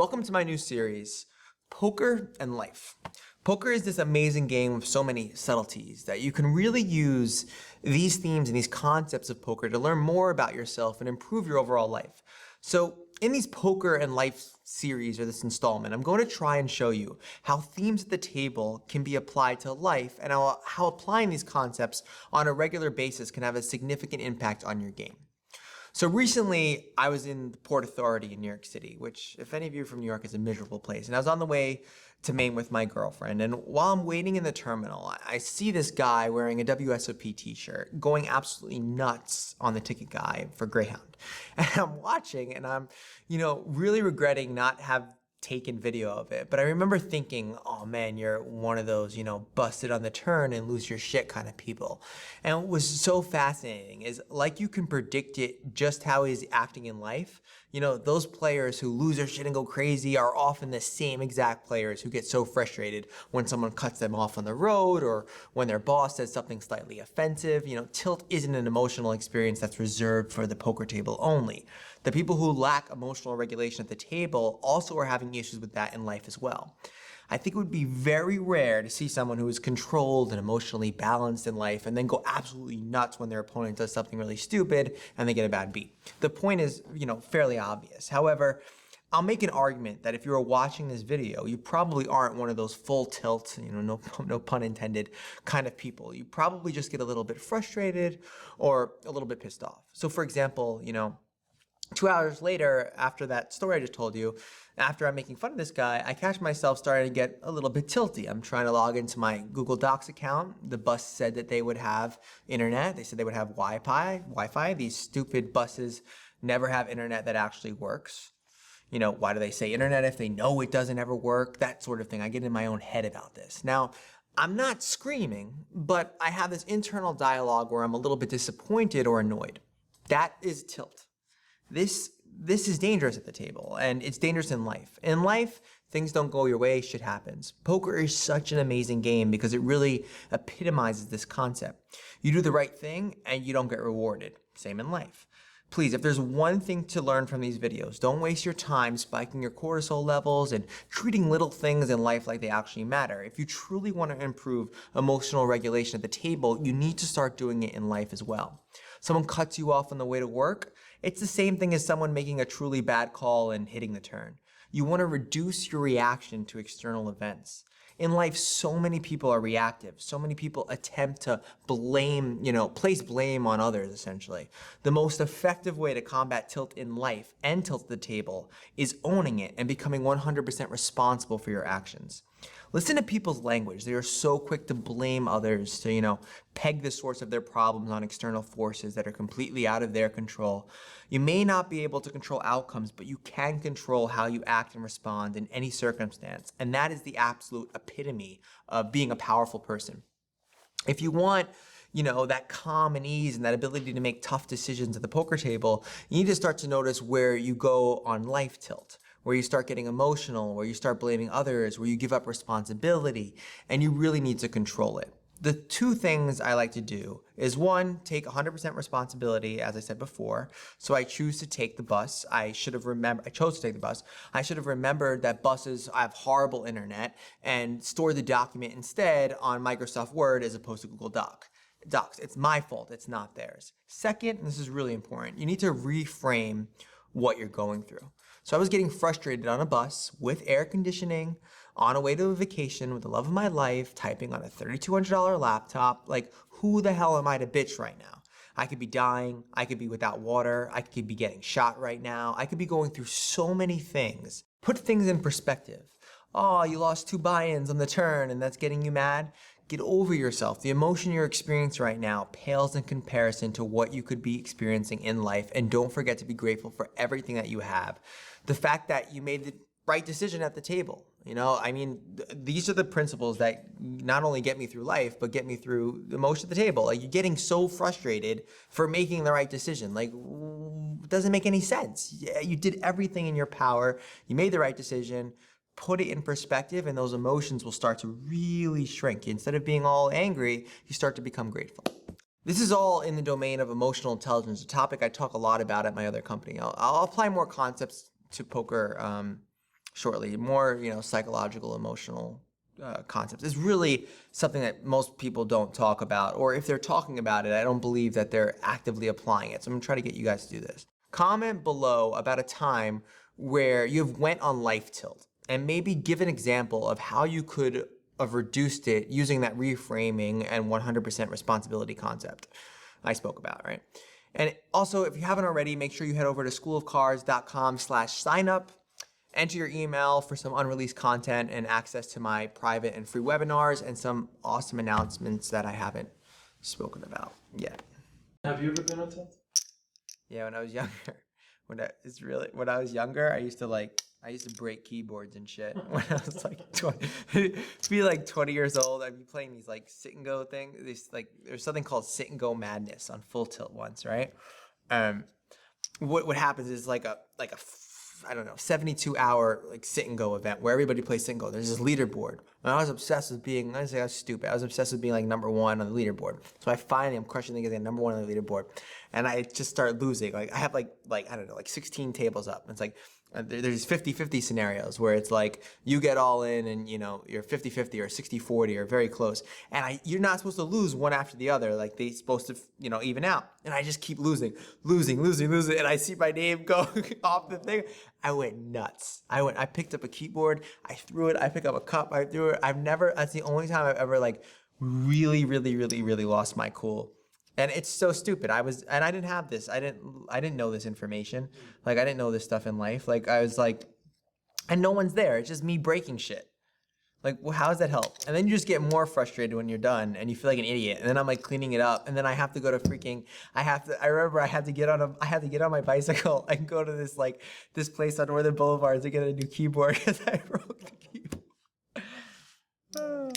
Welcome to my new series, Poker and Life. Poker is this amazing game with so many subtleties that you can really use these themes and these concepts of poker to learn more about yourself and improve your overall life. So in these Poker and Life series, or this installment, I'm going to try and show you how themes at the table can be applied to life and how applying these concepts on a regular basis can have a significant impact on your game. So recently, I was in the Port Authority in New York City, which, if any of you are from New York, is a miserable place. And I was on the way to Maine with my girlfriend. And while I'm waiting in the terminal, I see this guy wearing a WSOP t-shirt going absolutely nuts on the ticket guy for Greyhound. And I'm watching and I'm, really regretting not have taken video of it. But I remember thinking, oh man, you're one of those, busted on the turn and lose your shit kind of people. And what was so fascinating is like you can predict it just how he's acting in life. Those players who lose their shit and go crazy are often the same exact players who get so frustrated when someone cuts them off on the road or when their boss says something slightly offensive. Tilt isn't an emotional experience that's reserved for the poker table only. The people who lack emotional regulation at the table also are having issues with that in life as well. I think it would be very rare to see someone who is controlled and emotionally balanced in life and then go absolutely nuts when their opponent does something really stupid and they get a bad beat. The point is, fairly obvious. However, I'll make an argument that if you were watching this video, you probably aren't one of those full tilt, no pun intended, kind of people. You probably just get a little bit frustrated or a little bit pissed off. So for example, 2 hours later, after that story I just told you, after I'm making fun of this guy, I catch myself starting to get a little bit tilty. I'm trying to log into my Google Docs account. The bus said that they would have internet. They said they would have Wi-Fi. These stupid buses never have internet that actually works. Why do they say internet if they know it doesn't ever work? That sort of thing. I get in my own head about this. Now, I'm not screaming, but I have this internal dialogue where I'm a little bit disappointed or annoyed. That is tilt. This is dangerous at the table, and it's dangerous in life. In life, things don't go your way, shit happens. Poker is such an amazing game because it really epitomizes this concept. You do the right thing, and you don't get rewarded. Same in life. Please, if there's one thing to learn from these videos, don't waste your time spiking your cortisol levels and treating little things in life like they actually matter. If you truly want to improve emotional regulation at the table, you need to start doing it in life as well. Someone cuts you off on the way to work, it's the same thing as someone making a truly bad call and hitting the turn. You want to reduce your reaction to external events. In life, so many people are reactive. So many people attempt to blame, place blame on others, essentially. The most effective way to combat tilt in life and tilt at the table is owning it and becoming 100% responsible for your actions. Listen to people's language. They are so quick to blame others, to, peg the source of their problems on external forces that are completely out of their control. You may not be able to control outcomes, but you can control how you act and respond in any circumstance. And that is the absolute epitome of being a powerful person. If you want, that calm and ease and that ability to make tough decisions at the poker table, you need to start to notice where you go on life tilt, where you start getting emotional, where you start blaming others, where you give up responsibility, and you really need to control it. The two things I like to do is one, take 100% responsibility, as I said before. So I choose to take the bus. I chose to take the bus. I should have remembered that buses have horrible internet and store the document instead on Microsoft Word as opposed to Google Docs. It's my fault, it's not theirs. Second, and this is really important, you need to reframe what you're going through. So I was getting frustrated on a bus with air conditioning, on a way to a vacation with the love of my life, typing on a $3,200 laptop. Like, who the hell am I to bitch right now? I could be dying, I could be without water, I could be getting shot right now, I could be going through so many things. Put things in perspective. Oh, you lost 2 buy-ins on the turn and that's getting you mad? Get over yourself. The emotion you're experiencing right now pales in comparison to what you could be experiencing in life, and don't forget to be grateful for everything that you have. The fact that you made the right decision at the table. These are the principles that not only get me through life, but get me through the most of the table. Like, you're getting so frustrated for making the right decision. Like, it doesn't make any sense. Yeah, you did everything in your power. You made the right decision. Put it in perspective, and those emotions will start to really shrink. Instead of being all angry, you start to become grateful. This is all in the domain of emotional intelligence, a topic I talk a lot about at my other company. I'll apply more concepts to poker shortly. More, psychological, emotional concepts. It's really something that most people don't talk about, or if they're talking about it, I don't believe that they're actively applying it. So I'm gonna try to get you guys to do this. Comment below about a time where you've went on life tilt, and maybe give an example of how you could have reduced it using that reframing and 100% responsibility concept I spoke about, right? And also, if you haven't already, make sure you head over to schoolofcards.com/signup. Enter your email for some unreleased content and access to my private and free webinars and some awesome announcements that I haven't spoken about yet. Have you ever been on tilt? Yeah, when I was younger. When I was younger, I used to break keyboards and shit. When I was like 20, be like 20 years old, I'd be playing these like sit and go thing. There's something called sit and go madness on full tilt once, right? What happens is like a I don't know, 72-hour like sit and go event where everybody plays sit and go. There's this leaderboard. And I was obsessed with being, I was stupid. I was obsessed with being like number one on the leaderboard. So I'm crushing the number one on the leaderboard. And I just started losing. Like I have like I don't know, like 16 tables up. It's like, there's 50-50 scenarios where it's like you get all in and you're 50-50 or 60-40 or very close, and you're not supposed to lose one after the other, like they're supposed to even out, and I just keep losing, and I see my name go off the thing. I went nuts. I picked up a keyboard, I threw it, I picked up a cup, I threw it. That's the only time I've ever like really lost my cool. And it's so stupid. I didn't have this. I didn't know this information. Like I didn't know this stuff in life. Like I was like, and no one's there. It's just me breaking shit. Like, well, how does that help? And then you just get more frustrated when you're done and you feel like an idiot. And then I'm like cleaning it up. And then I have to go to I remember I had to get on my bicycle and go to this place on Northern Boulevard to get a new keyboard because I broke the keyboard.